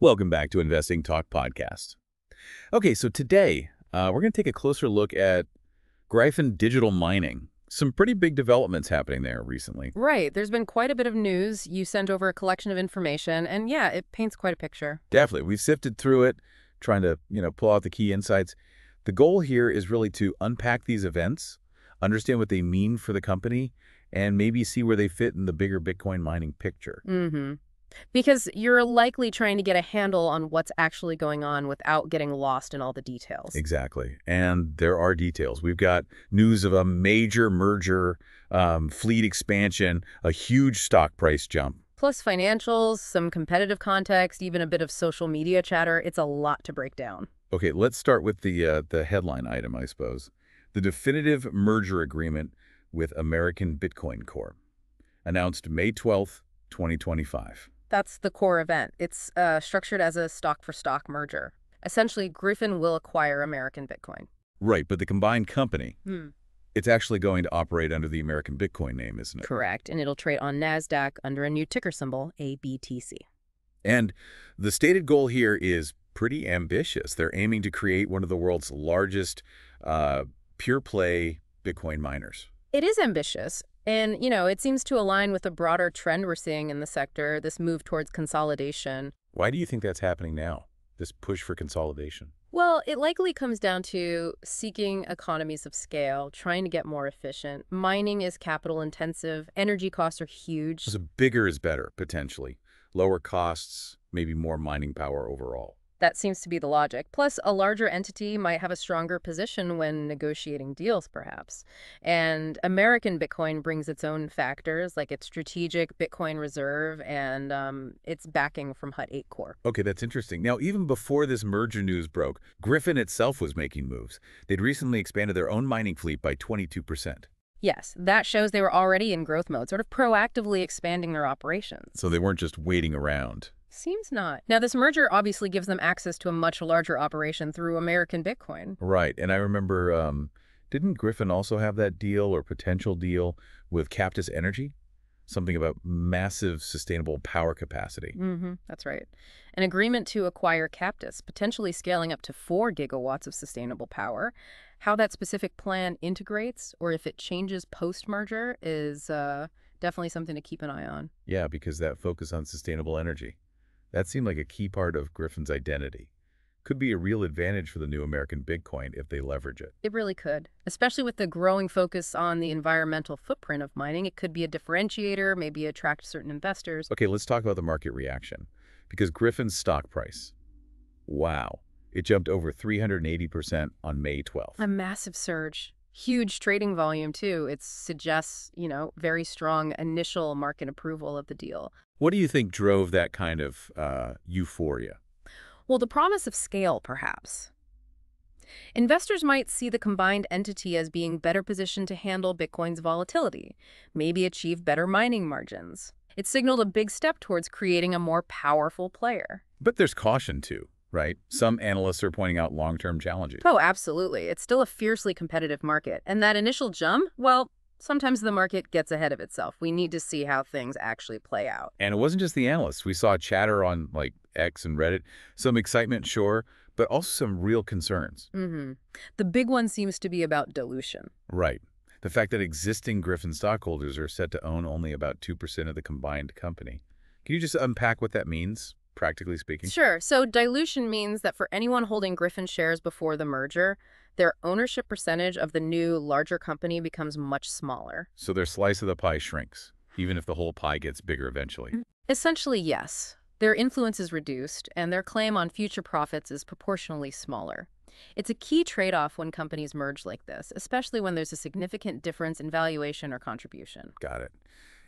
Welcome back to Investing Talk Podcast. Okay, so today we're going to take a closer look at Gryphon digital mining. Some pretty big developments happening there recently. Right. There's been quite a bit of news. You sent over a collection of information, and yeah, it paints quite a picture. Definitely. We've sifted through it, trying to, pull out the key insights. The goal here is really to unpack these events, understand what they mean for the company, and maybe see where they fit in the bigger Bitcoin mining picture. Because you're likely trying to get a handle on what's actually going on without getting lost in all the details. Exactly. And there are details. We've got news of a major merger, fleet expansion, a huge stock price jump. Plus financials, some competitive context, even a bit of social media chatter. It's a lot to break down. Okay, let's start with the headline item, I suppose. The definitive merger agreement with American Bitcoin Corp. Announced May 12th, 2025. That's the core event. It's structured as a stock-for-stock merger. Essentially, Gryphon will acquire American Bitcoin. Right, but the combined company, it's actually going to operate under the American Bitcoin name, isn't it? Correct, and it'll trade on Nasdaq under a new ticker symbol, ABTC. And the stated goal here is pretty ambitious. They're aiming to create one of the world's largest pure-play Bitcoin miners. It is ambitious. And, it seems to align with a broader trend we're seeing in the sector, this move towards consolidation. Why do you think that's happening now, this push for consolidation? Well, it likely comes down to seeking economies of scale, trying to get more efficient. Mining is capital intensive. Energy costs are huge. So bigger is better, potentially. Lower costs, maybe more mining power overall. That seems to be the logic. Plus, a larger entity might have a stronger position when negotiating deals, perhaps. And American Bitcoin brings its own factors, like its strategic Bitcoin reserve and its backing from Hut 8 Core. Okay, that's interesting. Now, even before this merger news broke, Gryphon itself was making moves. They'd recently expanded their own mining fleet by 22%. Yes, that shows they were already in growth mode, sort of proactively expanding their operations. So they weren't just waiting around. Seems not. Now, this merger obviously gives them access to a much larger operation through American Bitcoin. Right. And I remember, didn't Gryphon also have that deal or potential deal with Captus Energy? Something about massive sustainable power capacity. That's right. An agreement to acquire Captus, potentially scaling up to 4 gigawatts of sustainable power. How that specific plan integrates or if it changes post-merger is definitely something to keep an eye on. Yeah, because that focus on sustainable energy. That seemed like a key part of Gryphon's identity. Could be a real advantage for the new American Bitcoin if they leverage it. It really could, especially with the growing focus on the environmental footprint of mining. It could be a differentiator, maybe attract certain investors. Okay, let's talk about the market reaction. Because Gryphon's stock price, wow, it jumped over 380% on May 12th. A massive surge. Huge trading volume, too. It suggests, very strong initial market approval of the deal. What do you think drove that kind of euphoria? Well, the promise of scale, perhaps. Investors might see the combined entity as being better positioned to handle Bitcoin's volatility, maybe achieve better mining margins. It signaled a big step towards creating a more powerful player. But there's caution, too, right? Some analysts are pointing out long-term challenges. Oh, absolutely. It's still a fiercely competitive market. And that initial jump, well, sometimes the market gets ahead of itself. We need to see how things actually play out. And it wasn't just the analysts. We saw chatter on X and Reddit. Some excitement, sure, but also some real concerns. The big one seems to be about dilution. Right. The fact that existing Gryphon stockholders are set to own only about 2% of the combined company. Can you just unpack what that means, practically speaking? Sure. So dilution means that for anyone holding Gryphon shares before the merger, their ownership percentage of the new, larger company becomes much smaller. So their slice of the pie shrinks, even if the whole pie gets bigger eventually. Essentially, yes. Their influence is reduced, and their claim on future profits is proportionally smaller. It's a key trade-off when companies merge like this, especially when there's a significant difference in valuation or contribution. Got it.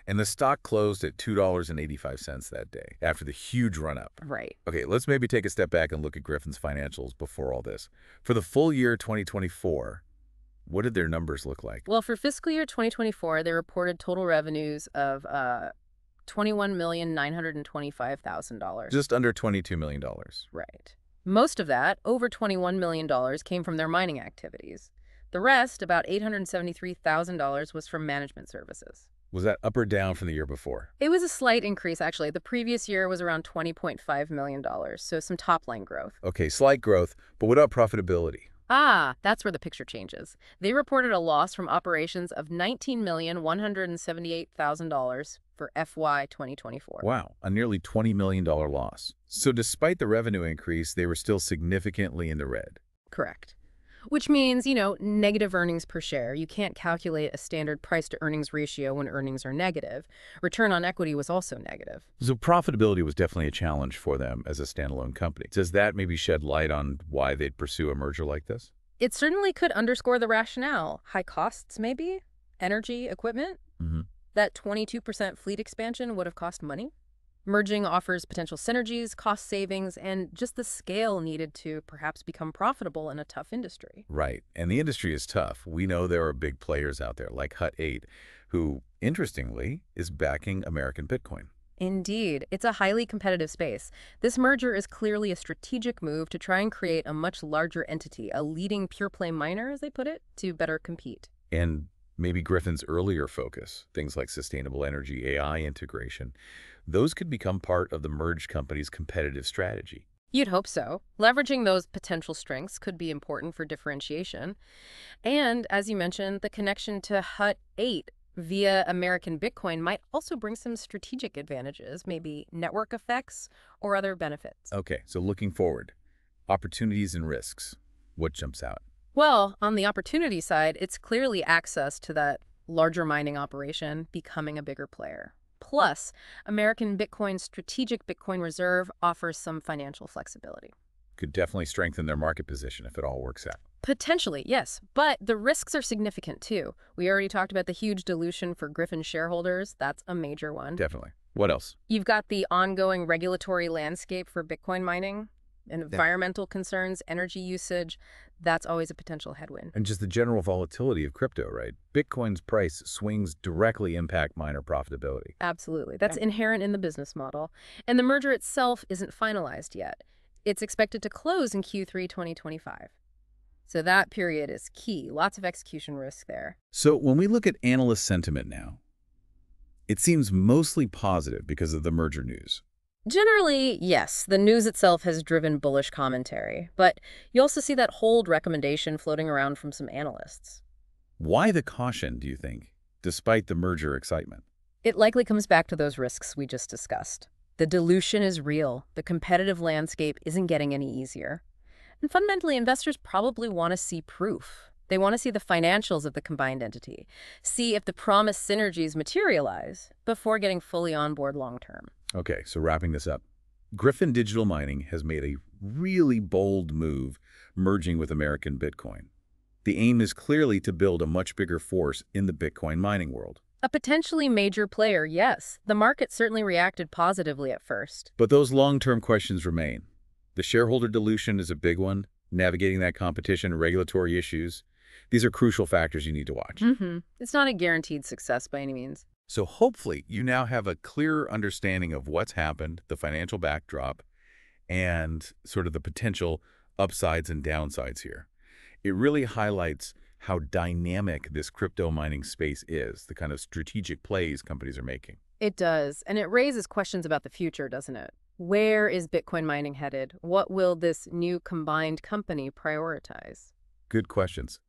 And the stock closed at $2.85 that day, after the huge run-up. Right. Okay, let's maybe take a step back and look at Gryphon's financials before all this. For the full year 2024, what did their numbers look like? Well, for fiscal year 2024, they reported total revenues of $21,925,000. Just under $22 million. Right. Most of that, over $21 million, came from their mining activities. The rest, about $873,000, was from management services. Was that up or down from the year before? It was a slight increase, actually. The previous year was around $20.5 million, so some top-line growth. Okay, slight growth, but what about profitability? Ah, that's where the picture changes. They reported a loss from operations of $19,178,000 for FY 2024. Wow, a nearly $20 million loss. So despite the revenue increase, they were still significantly in the red. Correct. Which means, negative earnings per share. You can't calculate a standard price-to-earnings ratio when earnings are negative. Return on equity was also negative. So profitability was definitely a challenge for them as a standalone company. Does that maybe shed light on why they'd pursue a merger like this? It certainly could underscore the rationale. High costs, maybe? Energy, equipment? That 22% fleet expansion would have cost money. Merging offers potential synergies, cost savings, and just the scale needed to perhaps become profitable in a tough industry. Right. And the industry is tough. We know there are big players out there like Hut 8, who, interestingly, is backing American Bitcoin. Indeed, it's a highly competitive space. This merger is clearly a strategic move to try and create a much larger entity, a leading pure-play miner, as they put it, to better compete. And maybe Gryphon's earlier focus, things like sustainable energy, AI integration, those could become part of the merged company's competitive strategy. You'd hope so. Leveraging those potential strengths could be important for differentiation. And, as you mentioned, the connection to Hut 8 via American Bitcoin might also bring some strategic advantages, maybe network effects or other benefits. Okay, so looking forward, opportunities and risks. What jumps out? Well, on the opportunity side, it's clearly access to that larger mining operation becoming a bigger player. Plus, American Bitcoin's strategic Bitcoin reserve offers some financial flexibility. Could definitely strengthen their market position if it all works out. Potentially, yes. But the risks are significant, too. We already talked about the huge dilution for Gryphon shareholders. That's a major one. Definitely. What else? You've got the ongoing regulatory landscape for Bitcoin mining, and environmental concerns, energy usage. That's always a potential headwind. And just the general volatility of crypto, right? Bitcoin's price swings directly impact miner profitability. Absolutely. That's inherent in the business model. And the merger itself isn't finalized yet. It's expected to close in Q3 2025. So that period is key. Lots of execution risk there. So when we look at analyst sentiment now, it seems mostly positive because of the merger news. Generally, yes, the news itself has driven bullish commentary, but you also see that hold recommendation floating around from some analysts. Why the caution, do you think, despite the merger excitement? It likely comes back to those risks we just discussed. The dilution is real. The competitive landscape isn't getting any easier. And fundamentally, investors probably want to see proof. They want to see the financials of the combined entity, see if the promised synergies materialize before getting fully on board long-term. Okay, so wrapping this up, Gryphon Digital Mining has made a really bold move merging with American Bitcoin. The aim is clearly to build a much bigger force in the Bitcoin mining world. A potentially major player, yes. The market certainly reacted positively at first. But those long-term questions remain. The shareholder dilution is a big one, navigating that competition, regulatory issues. These are crucial factors you need to watch. It's not a guaranteed success by any means. So hopefully you now have a clearer understanding of what's happened, the financial backdrop, and sort of the potential upsides and downsides here. It really highlights how dynamic this crypto mining space is, the kind of strategic plays companies are making. It does, and it raises questions about the future, doesn't it? Where is Bitcoin mining headed? What will this new combined company prioritize? Good questions.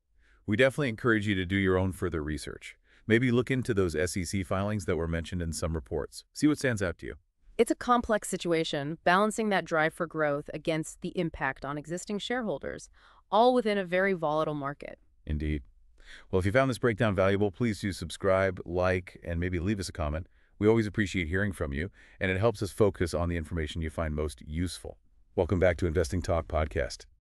We definitely encourage you to do your own further research. Maybe look into those SEC filings that were mentioned in some reports. See what stands out to you. It's a complex situation, balancing that drive for growth against the impact on existing shareholders, all within a very volatile market. Indeed. Well, if you found this breakdown valuable, please do subscribe, like, and maybe leave us a comment. We always appreciate hearing from you, and it helps us focus on the information you find most useful. Welcome back to Investing Talk Podcast.